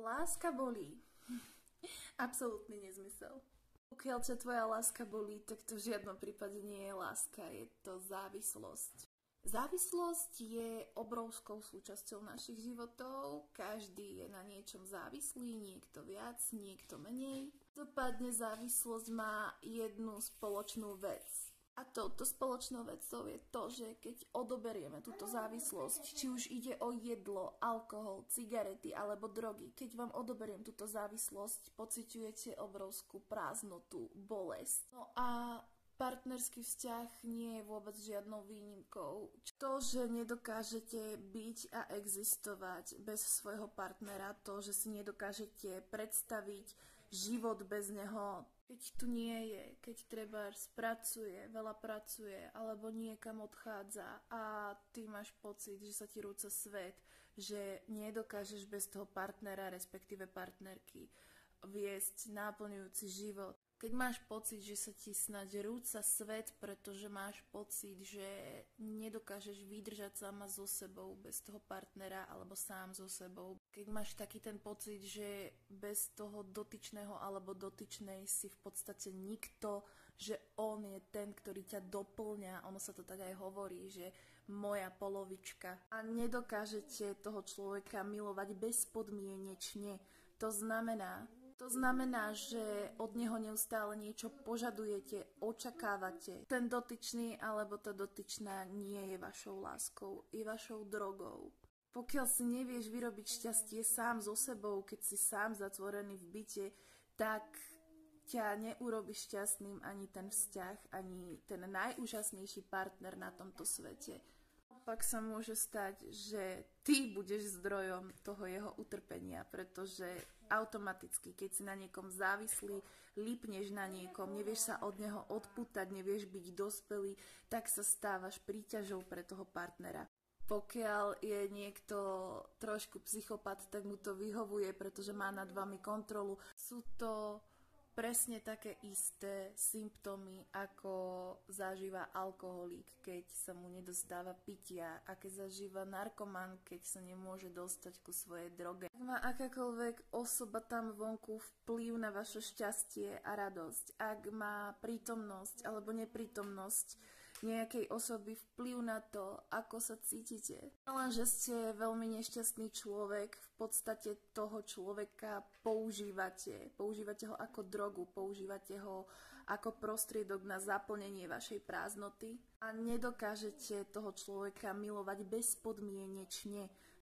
Láska bolí. Absolútny nezmysel. Pokiaľ ťa tvoja láska bolí, tak to v žiadnom prípade nie je láska, je to závislosť. Závislosť je obrovskou súčasťou našich životov, každý je na niečom závislý, niekto viac, niekto menej. Dopadne závislosť má jednu spoločnú vec. A touto spoločnou vecou je to, že keď odoberieme túto závislosť, či už ide o jedlo, alkohol, cigarety alebo drogy, keď vám odoberiem túto závislosť, pociťujete obrovskú prázdnotu, bolesť. No a partnerský vzťah nie je vôbec žiadnou výnimkou. To, že nedokážete byť a existovať bez svojho partnera, to, že si nedokážete predstaviť život bez neho, keď tu nie je, keď trebárs pracuje, veľa pracuje, alebo niekam odchádza a ty máš pocit, že sa ti rúca svet, že nedokážeš bez toho partnera, respektíve partnerky, viesť náplňujúci život. Keď máš pocit, že sa ti snáď rúca svet, pretože máš pocit, že nedokážeš vydržať sama so sebou bez toho partnera alebo sám so sebou. Keď máš taký ten pocit, že bez toho dotyčného alebo dotyčnej si v podstate nikto, že on je ten, ktorý ťa doplňa, ono sa to tak aj hovorí, že moja polovička. A nedokážete toho človeka milovať bezpodmienečne. To znamená, že od neho neustále niečo požadujete, očakávate. Ten dotyčný alebo tá dotyčná nie je vašou láskou, je vašou drogou. Pokiaľ si nevieš vyrobiť šťastie sám so sebou, keď si sám zatvorený v byte, tak ťa neurobi šťastným ani ten vzťah, ani ten najúžasnejší partner na tomto svete. Pak sa môže stať, že ty budeš zdrojom toho jeho utrpenia, pretože automaticky, keď si na niekom závislý, lípneš na niekom, nevieš sa od neho odpútať, nevieš byť dospelý, tak sa stávaš príťažou pre toho partnera. Pokiaľ je niekto trošku psychopat, tak mu to vyhovuje, pretože má nad vami kontrolu. Sú to presne také isté symptómy, ako zažíva alkoholík, keď sa mu nedostáva pitia, aké zažíva narkoman, keď sa nemôže dostať ku svojej droge. Ak má akákoľvek osoba tam vonku vplyv na vaše šťastie a radosť, ak má prítomnosť alebo neprítomnosť nejakej osoby vplyv na to, ako sa cítite. Lenže ste veľmi nešťastný človek, v podstate toho človeka používate ho ako drogu, používate ho ako prostriedok na zaplnenie vašej prázdnoty a nedokážete toho človeka milovať bezpodmienečne.